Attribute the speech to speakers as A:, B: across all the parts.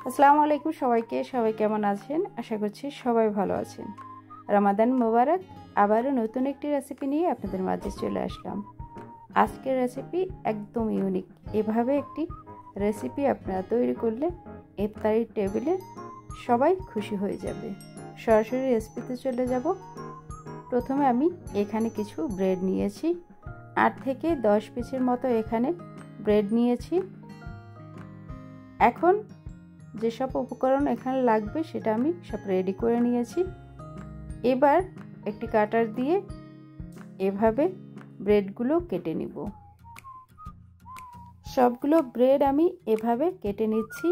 A: আসসালামু আলাইকুম সবাইকে। সবাই কেমন আছেন? আশা করছি সবাই ভালো আছেন। রমাদান মোবারক। আবারও নতুন একটি রেসিপি নিয়ে আপনাদের মাঝে চলে আসলাম। আজকের রেসিপি একদম ইউনিক। এভাবে একটি রেসিপি আপনারা তৈরি করলে ইফতারির টেবিলে সবাই খুশি হয়ে যাবে। সরাসরি রেসিপিতে চলে যাব। প্রথমে আমি এখানে কিছু ব্রেড নিয়েছি, 8 থেকে 10 পিসের মতো এখানে ব্রেড নিয়েছি। এখন যেসব উপকরণ এখানে লাগবে সেটা আমি সব রেডি করে নিয়েছি। এবার একটি কাটার দিয়ে এভাবে ব্রেডগুলো কেটে নিব। সবগুলো ব্রেড আমি এভাবে কেটে নিচ্ছি।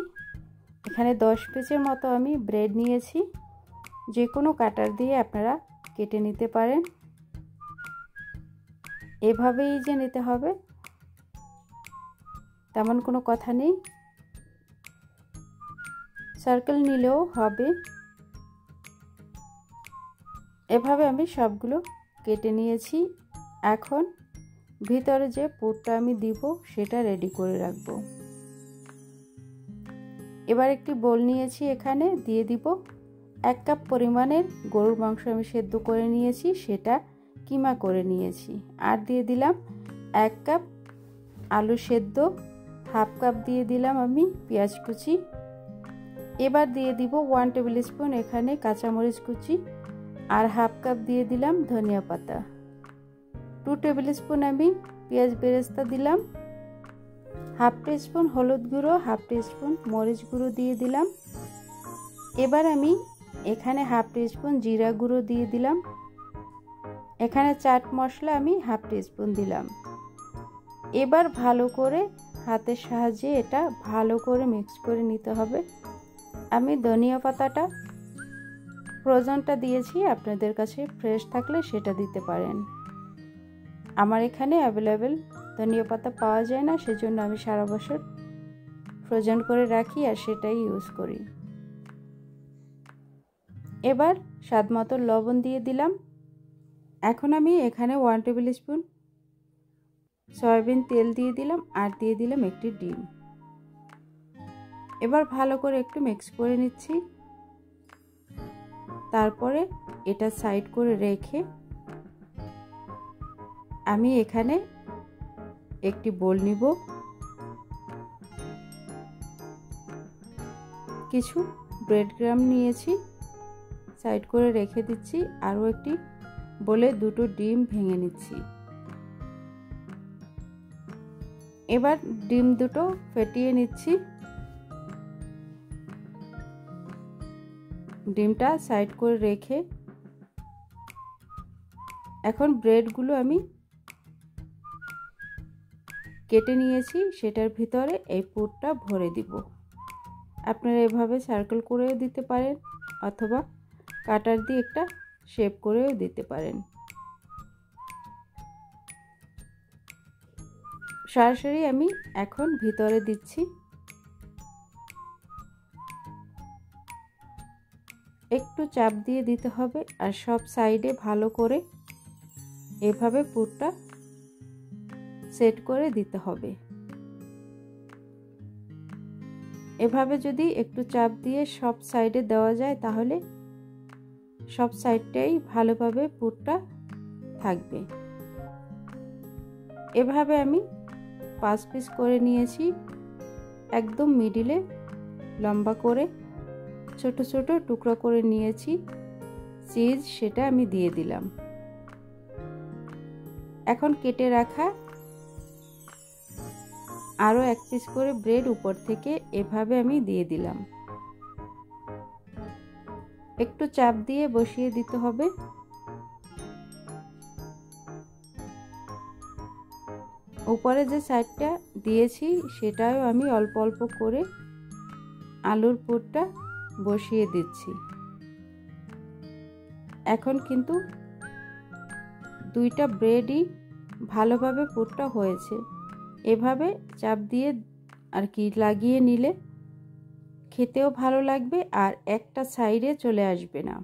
A: এখানে 10 পিসের মতো আমি ব্রেড নিয়েছি। যে কোনো কাটার দিয়ে আপনারা কেটে নিতে পারেন। এভাবেই যে নিতে হবে তেমন কোনো কথা নেই, সার্কেল নিলেও হবে। এভাবে আমি সবগুলো কেটে নিয়েছি। এখন ভিতরে যে পুরটা আমি দিব সেটা রেডি করে রাখবো। এবার একটি বোল নিয়েছি, এখানে দিয়ে দিব 1 কাপ পরিমাণের গরুর মাংস আমি সেদ্ধ করে নিয়েছি, সেটা কিমা করে নিয়েছি। আর দিয়ে দিলাম 1 কাপ আলু সেদ্ধ, 1/2 কাপ দিয়ে দিলাম আমি পেঁয়াজ কুচি। এবার দিয়ে দিব 1 টেবিল স্পুন এখানে কাঁচামরিচ কুচি, আর 1/2 কাপ দিয়ে দিলাম ধনিয়া পাতা। 2 টেবিল স্পুন আমি পেঁয়াজ বেরেস্তা দিলাম। 1/2 টিস্পুন হলুদ গুঁড়ো, 1/2 টিস্পুন মরিচ গুঁড়ো দিয়ে দিলাম। এবার আমি এখানে 1/2 টিস্পুন জিরা গুঁড়ো দিয়ে দিলাম। এখানে চাট মশলা আমি 1/2 টিস্পুন দিলাম। এবার ভালো করে হাতের সাহায্যে এটা ভালো করে মিক্স করে নিতে হবে। আমি ধনিয়া পাতাটা ফ্রোজেনটা দিয়েছি, আপনাদের কাছে ফ্রেশ থাকলে সেটা দিতে পারেন। আমার এখানে অ্যাভেলেবেল ধনিয়া পাতা পাওয়া যায় না, সেজন্য আমি সারা বছর ফ্রোজেন করে রাখি আর সেটাই ইউজ করি। এবার স্বাদমতো লবণ দিয়ে দিলাম। এখন আমি এখানে 1 টেবিল স্পুন সয়াবিন তেল দিয়ে দিলাম, আর দিয়ে দিলাম একটি ডিম। এবার ভালো করে একটু মিক্স করে নিচ্ছি। তারপরে এটা সাইড করে রেখে আমি এখানে একটি বোল নিব। কিছু ব্রেড ক্রাম্ব নিয়েছি, সাইড করে রেখে দিচ্ছি। আরও একটি বোলে 2টো ডিম ভেঙে নিচ্ছি। এবার ডিম দুটো ফেটিয়ে নিচ্ছি। ডিমটা সাইড করে রেখে এখন ব্রেডগুলো আমি কেটে নিয়েছি সেটার ভিতরে এই পুরটা ভরে দিব। আপনারা এভাবে সার্কেল করেও দিতে পারেন অথবা কাটার দিয়ে একটা শেপ করেও দিতে পারেন। সরাসরি আমি এখন ভিতরে দিচ্ছি। একটু চাপ দিয়ে দিতে হবে আর সব সাইডে ভালো করে এভাবে পুরটা সেট করে দিতে হবে। এভাবে যদি একটু চাপ দিয়ে সব সাইডে দেওয়া যায় তাহলে সব সাইডটাই ভালোভাবে পুরটা থাকবে। এভাবে আমি 5 পিস করে নিয়েছি, একদম মিডিলে লম্বা করে ছোট ছোট টুকরো করে নিয়েছি। চিজ সেটা আমি দিয়ে দিলাম। এখন কেটে রাখা আরও 1 পিস করে ব্রেড উপর থেকে এভাবে আমি দিয়ে দিলাম। একটু চাপ দিয়ে বসিয়ে দিতে হবে। উপরে যে সাইডটা দিয়েছি সেটাও আমি অল্প অল্প করে আলুর পুরটা বসিয়ে দিচ্ছি। এখন কিন্তু 2টা ব্রেডই ভালোভাবে পুরটা হয়েছে। এভাবে চাপ দিয়ে আর কি লাগিয়ে নিলে খেতেও ভালো লাগবে আর একটা সাইডে চলে আসবে না।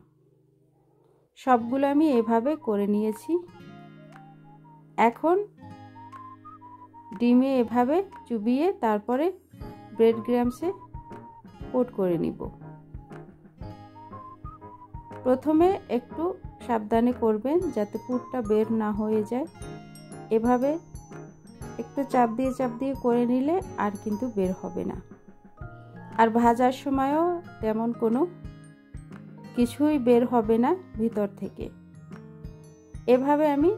A: সবগুলো আমি এভাবে করে নিয়েছি। এখন ডিমে এভাবে চুবিয়ে তারপরে ব্রেড ক্রাম্বসে কোট করে নিব। প্রথমে একটু সাবধানে করবেন যাতে পুরটা বের না হয়ে যায়। এভাবে একটু চাপ দিয়ে করে নিলে আর কিন্তু বের হবে না। আর ভাজার সময়ও তেমন কোনো কিছুই বের হবে না ভিতর থেকে। এভাবে আমি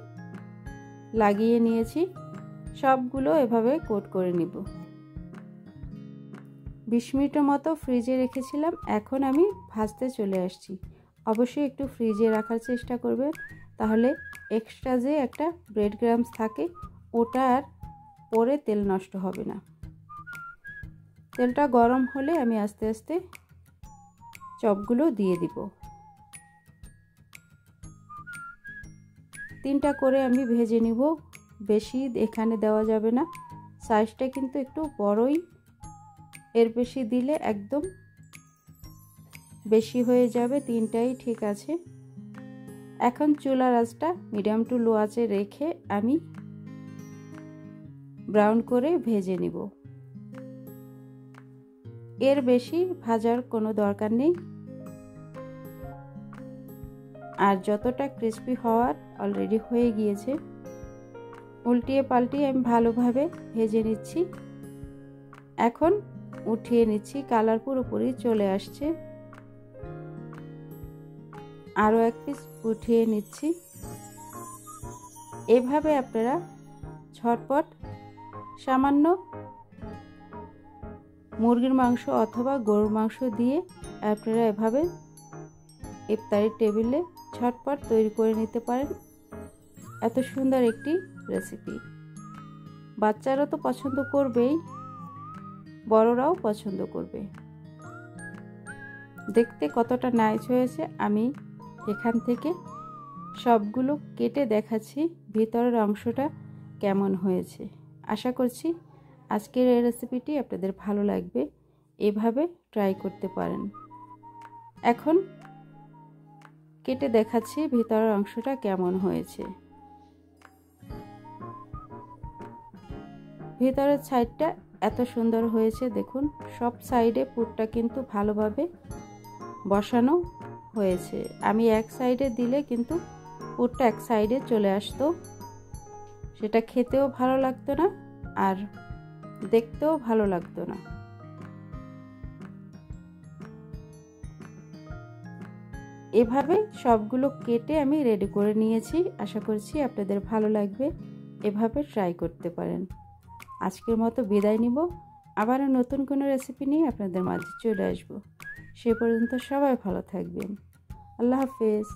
A: লাগিয়ে নিয়েছি, সবগুলো এভাবে কোট করে নিব। 20 মিনিটের মতো ফ্রিজে রেখেছিলাম, এখন আমি ভাজতে চলে আসছি। অবশ্যই একটু ফ্রিজে রাখার চেষ্টা করবেন, তাহলে এক্সট্রা যে একটা ব্রেড ক্রাম্বস থাকে ওটা আর পরে তেল নষ্ট হবে না। তেলটা গরম হলে আমি আস্তে আস্তে চপগুলো দিয়ে দিব। 3টা করে আমি ভেজে নিব, বেশি এখানে দেওয়া যাবে না, সাইজটা কিন্তু একটু বড়ই, এর বেশি দিলে একদম বেশি হয়ে যাবে। 3টাই ঠিক আছে। এখন চুলার আঁচটা মিডিয়াম টু লো আঁচে রেখে আমি ব্রাউন করে ভেজে নিব। এর বেশি ভাজার কোনো দরকার নেই। আর যতটা ক্রিস্পি হওয়ার অলরেডি হয়ে গিয়েছে। উল্টিয়ে পাল্টিয়ে আমি ভালোভাবে ভেজে নিচ্ছি। এখন উঠিয়ে নিচ্ছি, কালার পুরোপুরি চলে আসছে। আরও এক পিস উঠিয়ে নিচ্ছি। এভাবে আপনারা ঝটপট সামান্য মুরগির মাংস অথবা গরুর মাংস দিয়ে আপনারা এভাবে ইফতারের টেবিলে ঝটপট তৈরি করে নিতে পারেন। এত সুন্দর একটি রেসিপি বাচ্চারা তো পছন্দ করবেই, বড়রাও পছন্দ করবে। দেখতে কতটা নাইস হয়েছে, আমি এখান থেকে সবগুলো কেটে দেখাচ্ছি ভিতরের অংশটা কেমন হয়েছে। আশা করছি আজকের এই রেসিপিটি আপনাদের ভালো লাগবে, এভাবে ট্রাই করতে পারেন। এখন কেটে দেখাচ্ছি ভিতরের অংশটা কেমন হয়েছে। ভিতরের সাইডটা এত সুন্দর হয়েছে, দেখুন সব সাইডে পুরটা কিন্তু ভালোভাবে বসানো হয়েছে। আমি এক সাইডে দিলে কিন্তু পুরটা এক সাইডে চলে আসতো, সেটা খেতেও ভালো লাগতো না আর দেখতেও ভালো লাগতো না। এভাবে সবগুলো কেটে আমি রেডি করে নিয়েছি। আশা করছি আপনাদের ভালো লাগবে, এভাবে ট্রাই করতে পারেন। আজকের মতো বিদায় নিব, আবারও নতুন কোনো রেসিপি নিয়ে আপনাদের মাঝে চলে আসব। সে পর্যন্ত সবাই ভালো থাকবেন। আল্লাহ হাফেজ।